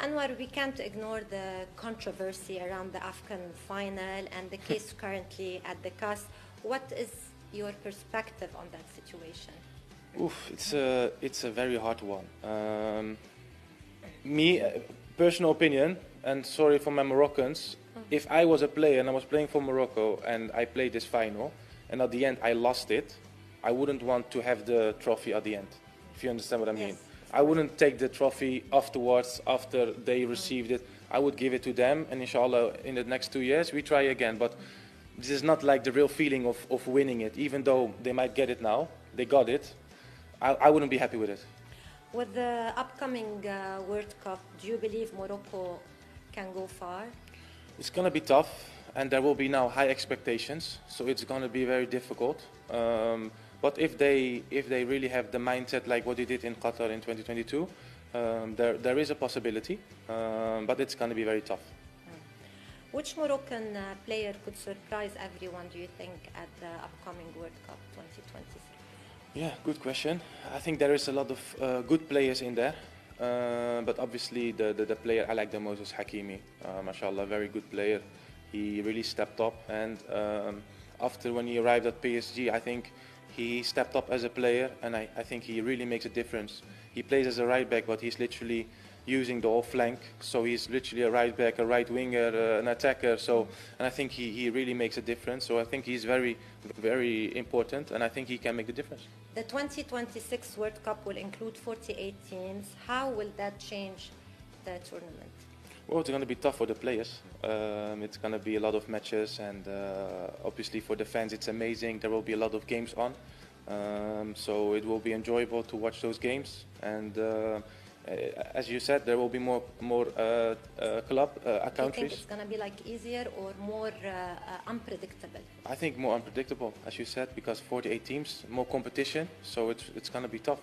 Anwar, we can't ignore the controversy around the Afghan final and the case currently at the CAS. What is your perspective on that situation? Oof, it's a very hard one. Personal opinion, and sorry for my Moroccans, if I was a player and I was playing for Morocco and I played this final and at the end I lost it, I wouldn't want to have the trophy at the end, if you understand what I mean. Yes. I wouldn't take the trophy afterwards, after they received it. I would give it to them, and inshallah in the next 2 years we try again. But this is not like the real feeling of winning it, even though they might get it now. They got it. I wouldn't be happy with it. With the upcoming World Cup, do you believe Morocco can go far? It's going to be tough, and there will be now high expectations, so it's going to be very difficult. But if they really have the mindset like what they did in Qatar in 2022, there is a possibility, but it's going to be very tough. Which Moroccan player could surprise everyone, do you think, at the upcoming World Cup 2023? Yeah, good question. I think there is a lot of good players in there, but obviously the player I like the most is Hakimi. Mashallah, very good player. He really stepped up, and after when he arrived at PSG, I think he stepped up as a player, and I think he really makes a difference. He plays as a right back, but he's literally using the whole flank. So he's literally a right back, a right winger, an attacker. And I think he really makes a difference. So I think he's very, very important, and I think he can make the difference. The 2026 World Cup will include 48 teams. How will that change the tournament? Well, it's going to be tough for the players. It's going to be a lot of matches, and obviously for the fans it's amazing. There will be a lot of games on, so it will be enjoyable to watch those games. And as you said, there will be more countries. Do you think it's going to be like easier or more unpredictable? I think more unpredictable, as you said, because 48 teams, more competition, so it's going to be tough.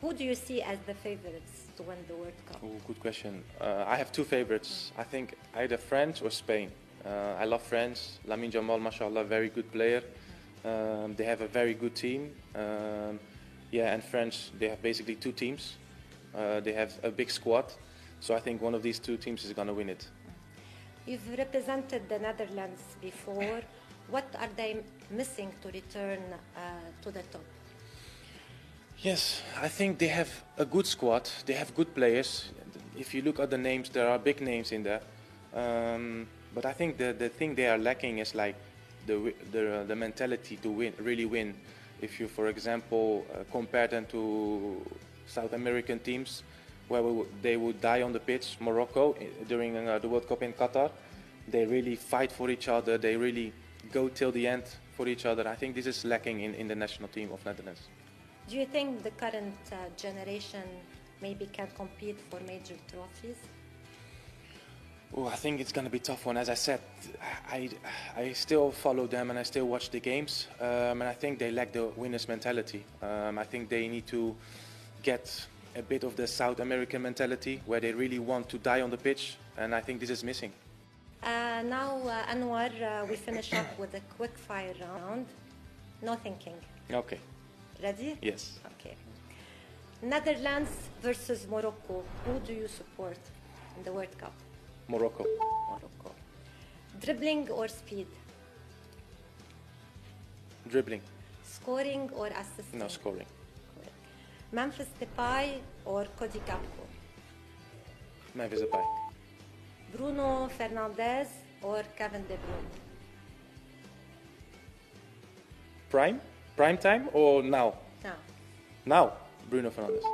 Who do you see as the favorites to win the World Cup? Oh, good question. I have two favorites. I think either France or Spain. I love France. Lamine Yamal, mashallah, very good player. They have a very good team. And France, they have basically two teams. They have a big squad. So I think one of these two teams is going to win it. You've represented the Netherlands before. What are they missing to return to the top? Yes, I think they have a good squad. They have good players. If you look at the names, there are big names in there. But I think the thing they are lacking is like the mentality to win, really win. If you, for example, compare them to South American teams, where they would die on the pitch, Morocco during the World Cup in Qatar, they really fight for each other. They really go till the end for each other. I think this is lacking in the national team of Netherlands. Do you think the current generation maybe can compete for major trophies? Oh, I think it's going to be a tough one. As I said, I still follow them and I still watch the games. And I think they lack the winner's mentality. I think they need to get a bit of the South American mentality where they really want to die on the pitch. And I think this is missing. Now, Anwar, we finish up with a quick fire round. No thinking. Okay. Ready? Yes. Okay. Netherlands versus Morocco. Who do you support in the World Cup? Morocco. Morocco. Dribbling or speed? Dribbling. Scoring or assisting? No, scoring. Memphis Depay or Cody Gakpo? Memphis Depay. Bruno Fernandes or Kevin De Bruyne? Prime time or now? Now. Now, Bruno Fernandes.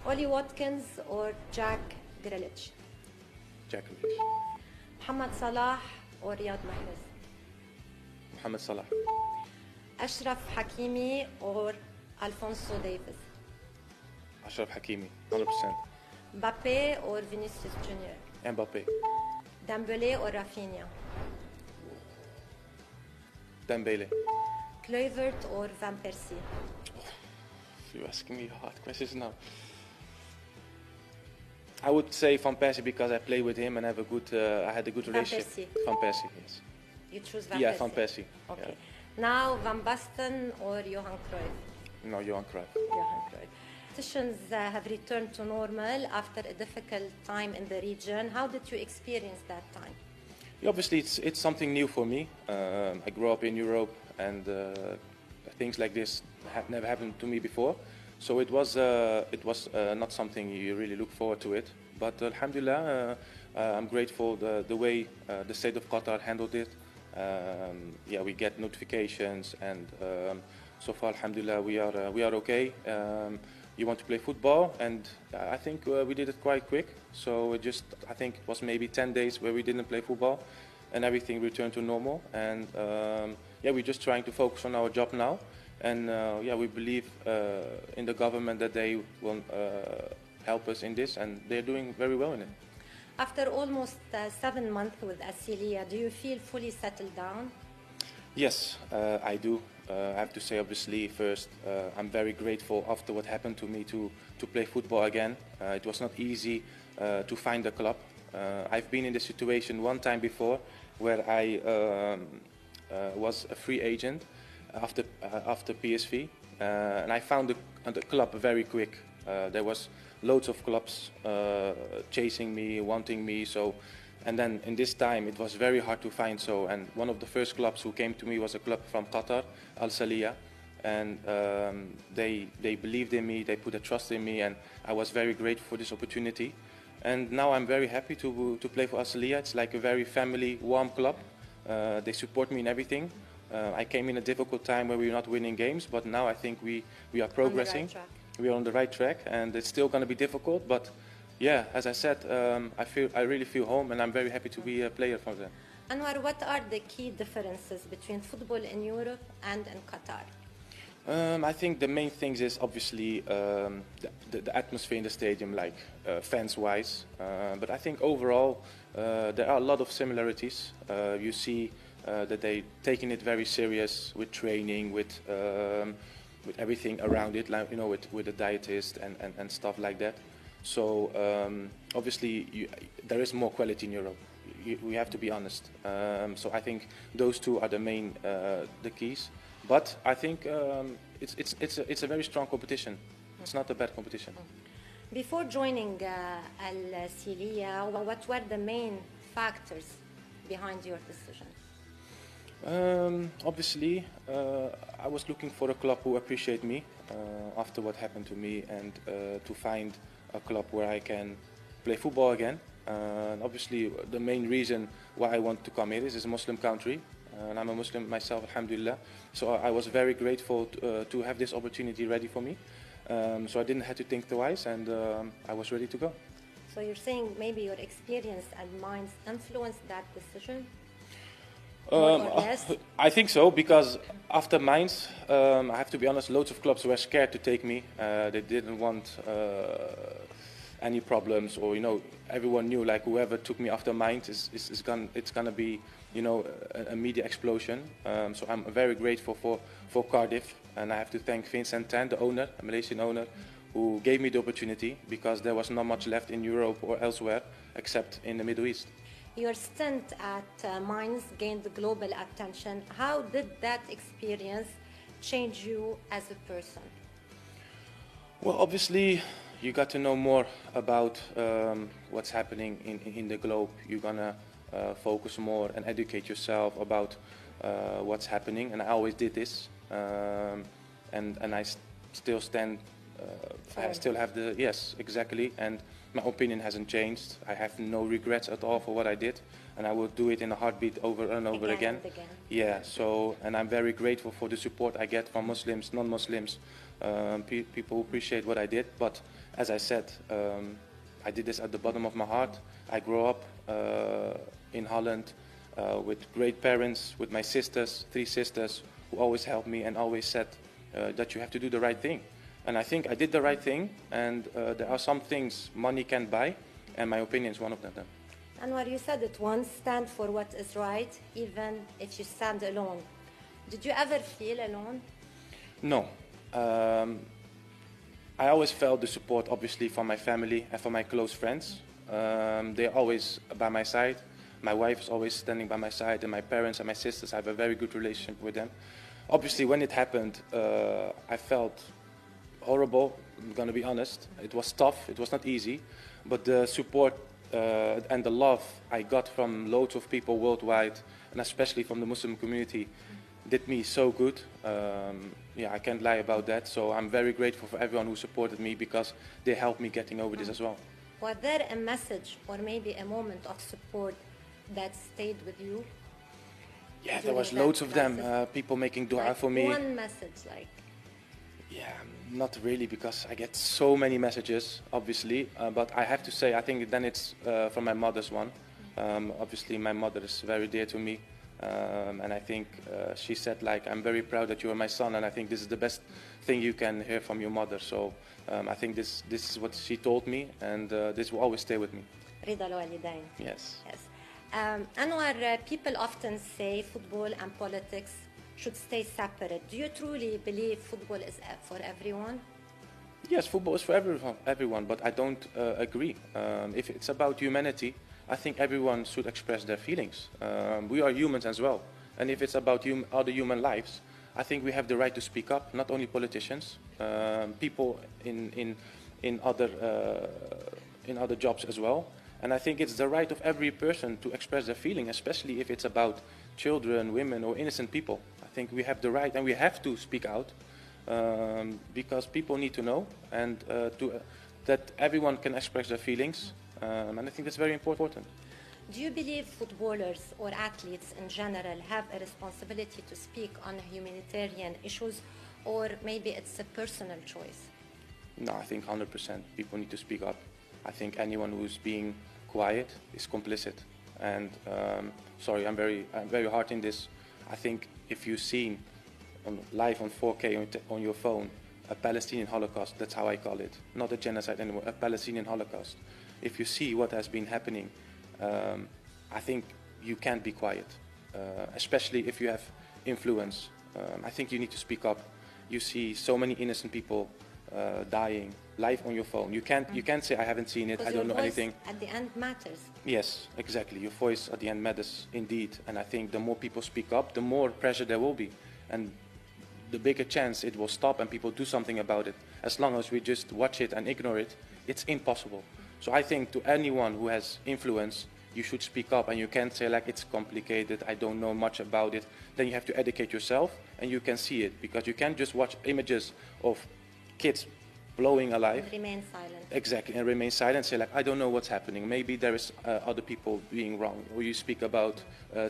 Ollie Watkins or Jack Grealish? Jack Grealish. Mohamed Salah or Riyad Mahrez? Mohamed Salah. Ashraf Hakimi or Alphonso Davies? Ashraf Hakimi, 100%. Mbappé or Vinicius Junior? Mbappé. Dembélé or Rafinha? Dembélé. Kluivert or Van Persie? You're asking me hard questions now. I would say Van Persie because I play with him and have a good. I had a good relationship. Van Persie, yes. You choose Van Persie? Yeah, Van Persie. Okay. Yeah. Now, Van Basten or Johan Cruyff? No, Johan Cruyff. Johan Cruyff. competitions have returned to normal after a difficult time in the region. How did you experience that time? Yeah, obviously, it's something new for me. I grew up in Europe, and things like this never happened to me before. So it was not something you really look forward to it. But alhamdulillah, I'm grateful the way the state of Qatar handled it. Yeah, we get notifications, and so far, alhamdulillah, we are okay. You want to play football, and I think we did it quite quick. So I think it was maybe 10 days where we didn't play football, and everything returned to normal. And yeah, we're just trying to focus on our job now. And yeah, we believe in the government that they will help us in this, and they're doing very well in it. After almost 7 months with Asilia, do you feel fully settled down? Yes, I do. I have to say, obviously, first, I'm very grateful after what happened to me to play football again. It was not easy to find a club. I've been in this situation one time before where I was a free agent after PSV, and I found the club very quick. There was loads of clubs chasing me, wanting me, so. And then in this time, it was very hard to find. So, and one of the first clubs who came to me was a club from Qatar, Al Salia, and they believed in me, they put a trust in me, and I was very grateful for this opportunity. And now I'm very happy to play for Al Salia. It's like a very family, warm club. They support me in everything. I came in a difficult time where we were not winning games, but now I think we are progressing. We are on the right track, and it's still going to be difficult, but. Yeah, as I said, I really feel home, and I'm very happy to be a player for them. Anwar, what are the key differences between football in Europe and in Qatar? I think the main things is obviously the atmosphere in the stadium, like fans-wise. But I think overall there are a lot of similarities. You see that they taking it very serious with training, with everything around it, like with the dietist and stuff like that. So obviously there is more quality in Europe. We have to be honest. So I think those two are the main the keys. But I think it's a very strong competition. It's not a bad competition. Before joining Al Salia, what were the main factors behind your decision? Obviously, I was looking for a club who appreciate me after what happened to me, and to find a club where I can play football again. Obviously, the main reason why I want to come here is a Muslim country, and I'm a Muslim myself, alhamdulillah. So I was very grateful to have this opportunity ready for me. So I didn't have to think twice, and I was ready to go. So you're saying maybe your experience and minds influenced that decision? I think so, because after Mainz, I have to be honest, loads of clubs were scared to take me. They didn't want any problems, or everyone knew like whoever took me after Mainz it's gonna be a media explosion. So I'm very grateful for Cardiff, and I have to thank Vincent Tan, the owner, a Malaysian owner, who gave me the opportunity, because there was not much left in Europe or elsewhere except in the Middle East. Your stint at Mainz gained global attention. How did that experience change you as a person? Well, obviously, you got to know more about what's happening in the globe. You're gonna focus more and educate yourself about what's happening, and I always did this, and I still stand. I still have yes, exactly, and my opinion hasn't changed. I have no regrets at all for what I did, and I will do it in a heartbeat over and over again. Yeah, so, and I'm very grateful for the support I get from Muslims, non-Muslims, people who appreciate what I did. But as I said, I did this at the bottom of my heart. I grew up in Holland with great parents, with my sisters, 3 sisters, who always helped me and always said that you have to do the right thing. And I think I did the right thing, and there are some things money can't buy, and my opinion is one of them. Anwar, you said it once, stand for what is right, even if you stand alone. Did you ever feel alone? No. I always felt the support, obviously, from my family and from my close friends. They're always by my side. My wife is always standing by my side, and my parents and my sisters, I have a very good relationship with them. Obviously, when it happened, I felt horrible, I'm gonna be honest. It was tough. It was not easy, but the support and the love I got from loads of people worldwide, and especially from the Muslim community, did me so good. Yeah, I can't lie about that. So I'm very grateful for everyone who supported me because they helped me getting over this as well. Was there a message or maybe a moment of support that stayed with you? Yeah, there was loads of them. People making dua like for me. One message, like. Yeah, not really, because I get so many messages, obviously. But I have to say, I think then it's from my mother's one. Obviously, my mother is very dear to me. And I think she said, like, I'm very proud that you are my son, and I think this is the best thing you can hear from your mother. So I think this is what she told me, and this will always stay with me. رضا الوالدين. Yes. Yes. Anwar, people often say football and politics should stay separate. Do you truly believe football is for everyone? Yes, football is for everyone, but I don't agree. If it's about humanity, I think everyone should express their feelings. We are humans as well. And if it's about other human lives, I think we have the right to speak up, not only politicians, people in other jobs as well. And I think it's the right of every person to express their feeling, especially if it's about children, women, or innocent people. I think we have the right and we have to speak out because people need to know and that everyone can express their feelings. And I think that's very important. Do you believe footballers or athletes in general have a responsibility to speak on humanitarian issues, or maybe it's a personal choice? No, I think 100% people need to speak up. I think anyone who's being quiet is complicit. And sorry, I'm very hard in this. I think if you've seen live on 4K on your phone a Palestinian Holocaust, that's how I call it, not a genocide anymore, a Palestinian Holocaust. If you see what has been happening, I think you can't be quiet, especially if you have influence. I think you need to speak up. You see so many innocent people dying live on your phone. You can't say I haven't seen it, I don't know anything. At the end matters. Yes, exactly. Your voice at the end matters indeed. And I think the more people speak up, the more pressure there will be. And the bigger chance it will stop and people do something about it. As long as we just watch it and ignore it, it's impossible. So I think to anyone who has influence, you should speak up, and you can't say like it's complicated, I don't know much about it. Then you have to educate yourself and you can see it, because you can't just watch images of kids blowing alive. And remain silent. Exactly, and remain silent, say like, I don't know what's happening. Maybe there is other people being wrong, or you speak about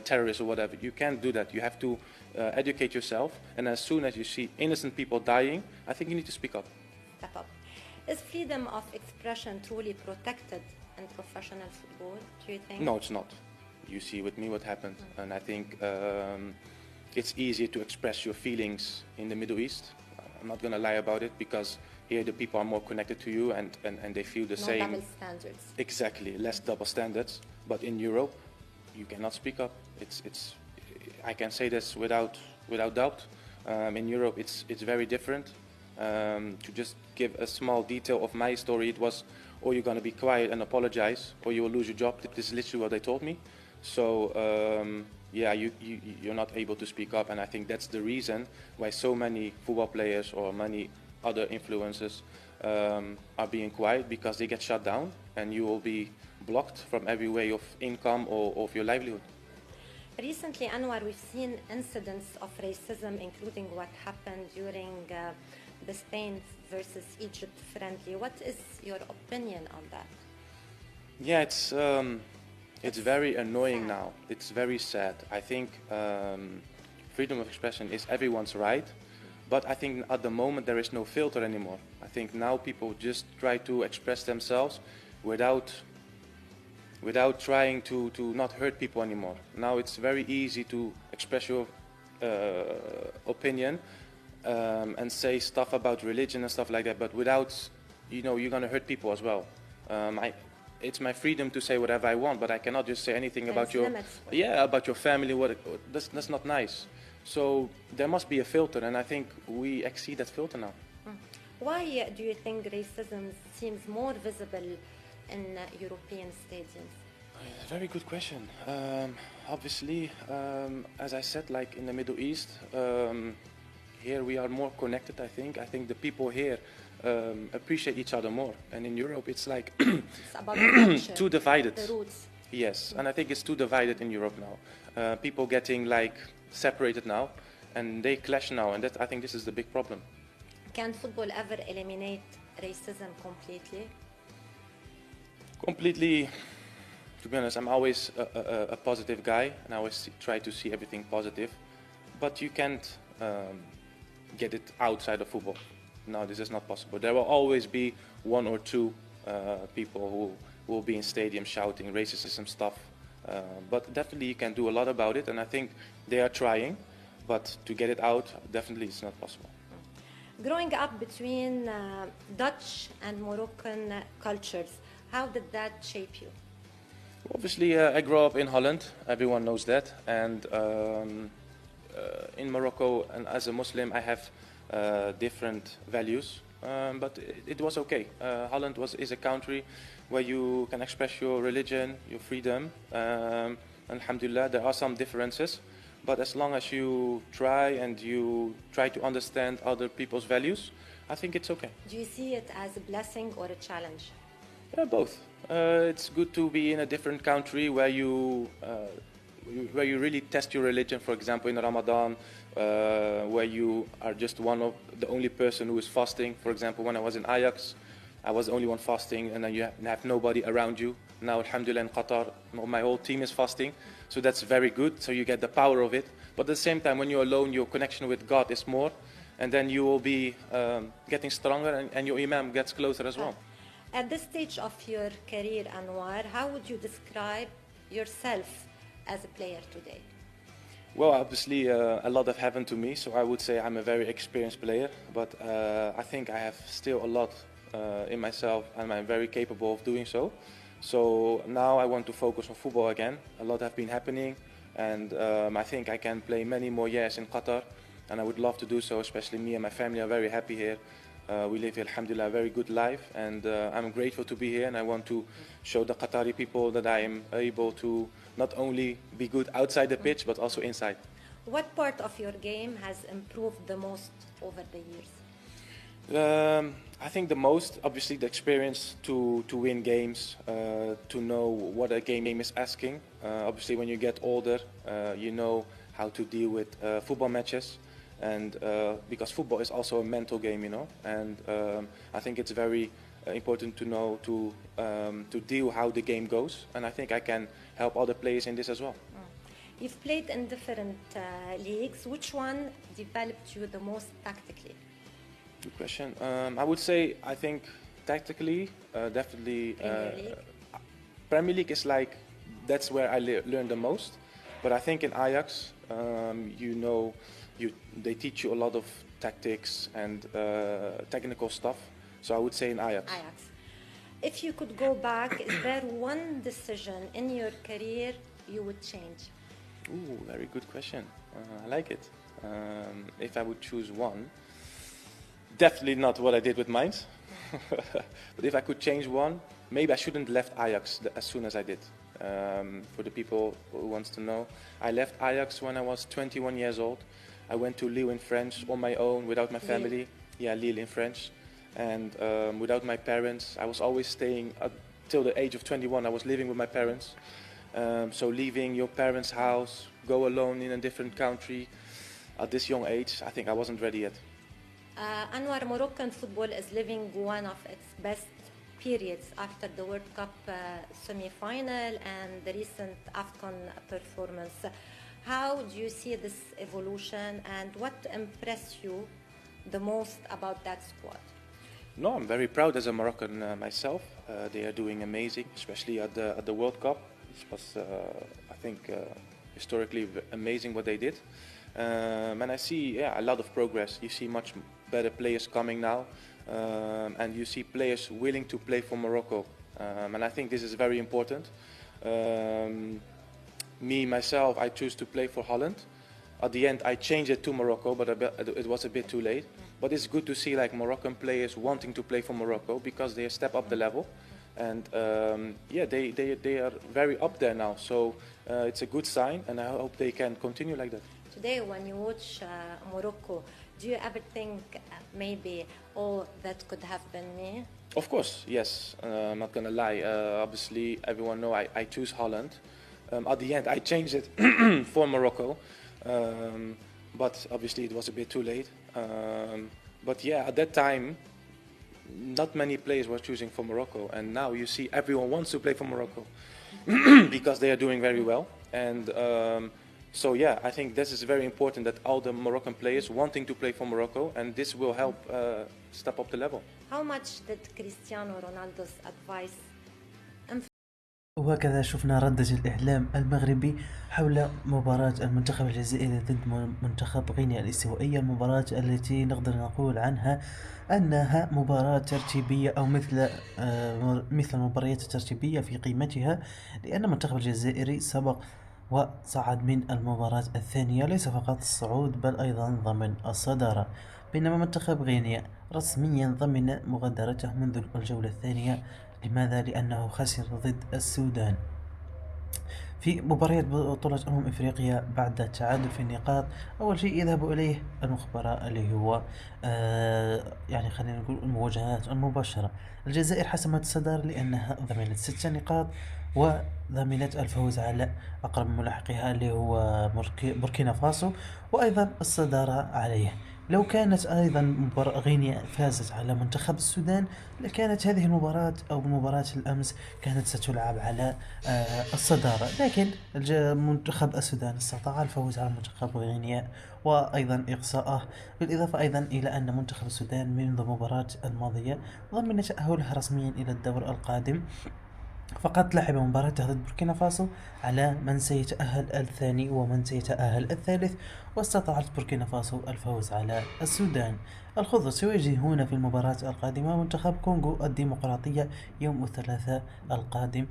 terrorists or whatever. You can't do that. You have to educate yourself, and as soon as you see innocent people dying, I think you need to speak up. Step up. Is freedom of expression truly protected in professional football, do you think? No, it's not. You see with me what happened. And I think it's easier to express your feelings in the Middle East. I'm not going to lie about it, because here the people are more connected to you and they feel the same. No double standards. Exactly, less double standards. But in Europe, you cannot speak up. I can say this without doubt. In Europe, it's very different. To just give a small detail of my story, it was, or you're going to be quiet and apologize, or you will lose your job. This is literally what they told me. So yeah, you're not able to speak up, and I think that's the reason why so many football players or many other influencers are being quiet, because they get shut down, and you will be blocked from every way of income or of your livelihood. Recently, Anwar, we've seen incidents of racism, including what happened during the Spain versus Egypt friendly. What is your opinion on that? Yeah, it's very annoying now. It's very sad. I think freedom of expression is everyone's right, but I think at the moment there is no filter anymore. I think now people just try to express themselves without trying to not hurt people anymore. Now it's very easy to express your opinion and say stuff about religion and stuff like that, but without, you're going to hurt people as well. It's my freedom to say whatever I want, but I cannot just say anything about about your family. That's not nice. So there must be a filter, and I think we exceed that filter now. Why do you think racism seems more visible in European stadiums? Very good question. Obviously, as I said, like in the Middle East, here we are more connected, I think. I think the people here appreciate each other more. And in Europe, it's like It's about the culture, too divided. the roots. Yes, and I think it's too divided in Europe now. People getting like separated now, and they clash now, and I think this is the big problem. Can football ever eliminate racism completely? Completely, to be honest, I'm always a positive guy, and I always try to see everything positive. But you can't get it outside of football. No, this is not possible. There will always be one or two people who will be in stadiums shouting racism stuff. But definitely you can do a lot about it, and I think they are trying. But to get it out, definitely it's not possible. Growing up between Dutch and Moroccan cultures, how did that shape you? Obviously, I grew up in Holland. Everyone knows that. And in Morocco, and as a Muslim, I have different values. But it was okay. Holland is a country where you can express your religion, your freedom. Alhamdulillah, there are some differences. But as long as you try and you try to understand other people's values, I think it's okay. Do you see it as a blessing or a challenge? Yeah, both. It's good to be in a different country where you really test your religion. For example, in Ramadan, where you are just one of the only person who is fasting. For example, when I was in Ajax, I was the only one fasting, and then you have nobody around you. Now, alhamdulillah, in Qatar, my whole team is fasting, so that's very good. So you get the power of it. But at the same time, when you're alone, your connection with God is more, and then you will be getting stronger, and your imam gets closer as well. At this stage of your career, Anwar, how would you describe yourself as a player today? Well, obviously, a lot have happened to me, so I would say I'm a very experienced player, but I think I have still a lot in myself, and I'm very capable of doing so. So now I want to focus on football again. A lot have been happening, and I think I can play many more years in Qatar, and I would love to do so, especially me and my family are very happy here. We live here, alhamdulillah, a very good life, and I'm grateful to be here, and I want to show the Qatari people that I am able to not only be good outside the pitch, but also inside. What part of your game has improved the most over the years? I think the most, obviously, the experience to win games, to know what a game is asking. Obviously, when you get older, you know how to deal with football matches. And because football is also a mental game, you know, and I think it's very important to know to deal how the game goes, and I think I can help other players in this as well. You've played in different leagues. Which one developed you the most tactically? Good question. I would say I think tactically, definitely Premier League is like that's where I learned the most. But I think in Ajax, you know. They teach you a lot of tactics and technical stuff. So I would say in Ajax. If you could go back, is there one decision in your career you would change? Ooh, very good question. I like it. If I would choose one, definitely not what I did with Mainz. But if I could change one, maybe I shouldn't have left Ajax as soon as I did. For the people who wants to know, I left Ajax when I was 21 years old. I went to Lille in France on my own, without my family. Yeah, Lille in French. And without my parents. I was always staying till the age of 21. I was living with my parents. So leaving your parents' house, go alone in a different country at this young age, I think I wasn't ready yet. Anwar, Moroccan football is living one of its best periods after the World Cup semi-final and the recent AFCON performance. How do you see this evolution, and what impressed you the most about that squad? No, I'm very proud as a Moroccan myself. They are doing amazing, especially at the World Cup. It was, I think, historically amazing what they did. And I see a lot of progress. You see much better players coming now, and you see players willing to play for Morocco. And I think this is very important. Me, myself, I choose to play for Holland. At the end, I changed it to Morocco, but it was a bit too late. But it's good to see like Moroccan players wanting to play for Morocco because they step up the level. And they are very up there now. So it's a good sign, and I hope they can continue like that. Today, when you watch Morocco, Do you ever think maybe, oh, that could have been me? Of course, yes. I'm not gonna lie. Obviously, everyone know I choose Holland. At the end, I changed it for Morocco, but obviously it was a bit too late. But yeah, at that time, not many players were choosing for Morocco, and now you see everyone wants to play for Morocco because they are doing very well. And so yeah, I think this is very important that all the Moroccan players wanting to play for Morocco, and this will help step up the level. How much did Cristiano Ronaldo's advice وهكذا شفنا ردة الإعلام المغربي حول مباراة المنتخب الجزائري ضد منتخب غينيا الاستوائية، المباراة التي نقدر نقول عنها أنها مباراة ترتيبية أو مثل المباريات الترتيبية في قيمتها، لأن المنتخب الجزائري سبق وصعد من المباراة الثانية، ليس فقط الصعود بل أيضا ضمن الصدارة، بينما منتخب غينيا رسميا ضمن مغادرته منذ الجولة الثانية. لماذا؟ لأنه خسر ضد السودان في مباريات بطولة إفريقيا بعد التعادل في النقاط. أول شيء يذهب إليه المخبراء اللي هو يعني خلينا نقول المواجهات المباشرة. الجزائر حسمت الصدارة لأنها ضمنت 6 نقاط وضمنت الفوز على أقرب ملاحقها اللي هو بوركينا فاسو وأيضا الصدارة عليه. لو كانت أيضا غينيا فازت على منتخب السودان لكانت هذه المباراة أو مباراة الأمس كانت ستلعب على الصدارة، لكن منتخب السودان استطاع الفوز على منتخب غينيا وأيضا إقصاءه، بالإضافة أيضا إلى أن منتخب السودان منذ المباراة الماضية ضمن تأهلها رسميا إلى الدور القادم، فقط لعب مباراته ضد بوركينا فاسو على من سيتأهل الثاني ومن سيتأهل الثالث، واستطاعت بوركينا فاسو الفوز على السودان. الخضر سيواجهون في المباراة القادمة منتخب كونغو الديمقراطية يوم الثلاثاء القادم.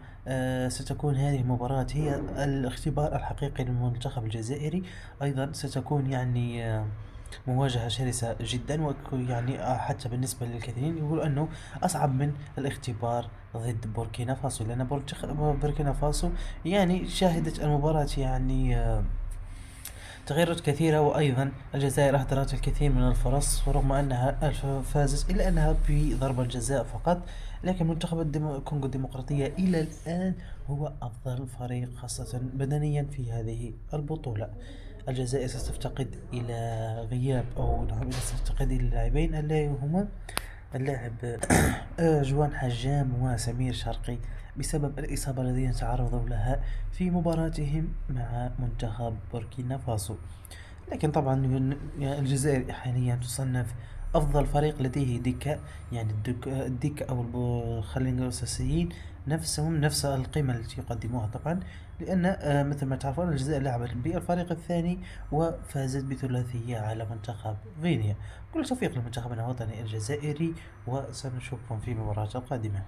ستكون هذه المباراة هي الاختبار الحقيقي للمنتخب الجزائري، أيضا ستكون يعني مواجهة شرسة جدا، ويعني حتى بالنسبة للكثيرين يقول أنه أصعب من الاختبار ضد بوركينا فاسو، لأن بوركينا فاسو يعني شاهدت المباراة يعني تغيرات كثيرة، وأيضا الجزائر أهدرت الكثير من الفرص ورغم أنها فازت إلا أنها بضربة الجزاء فقط. لكن منتخب كونغو الديمقراطية إلى الآن هو أفضل فريق خاصة بدنيا في هذه البطولة. الجزائر ستفتقد إلى غياب أو ستفتقد إلى لاعبين اللي هما اللاعب جوان حجام وسمير شرقي بسبب الإصابة الذين تعرضوا لها في مباراتهم مع منتخب بوركينا فاسو. لكن طبعا الجزائر حاليا تصنف أفضل فريق لديه دكة، يعني الدكة أو خلينا نقول الأساسيين نفسهم نفس القيمة التي يقدموها طبعا، لأن مثل ما تعرفون الجزائر لعبت بالفريق الثاني وفازت بثلاثية على منتخب غينيا. كل توفيق لمنتخبنا الوطني الجزائري، وسنشوفكم في المباراة القادمة.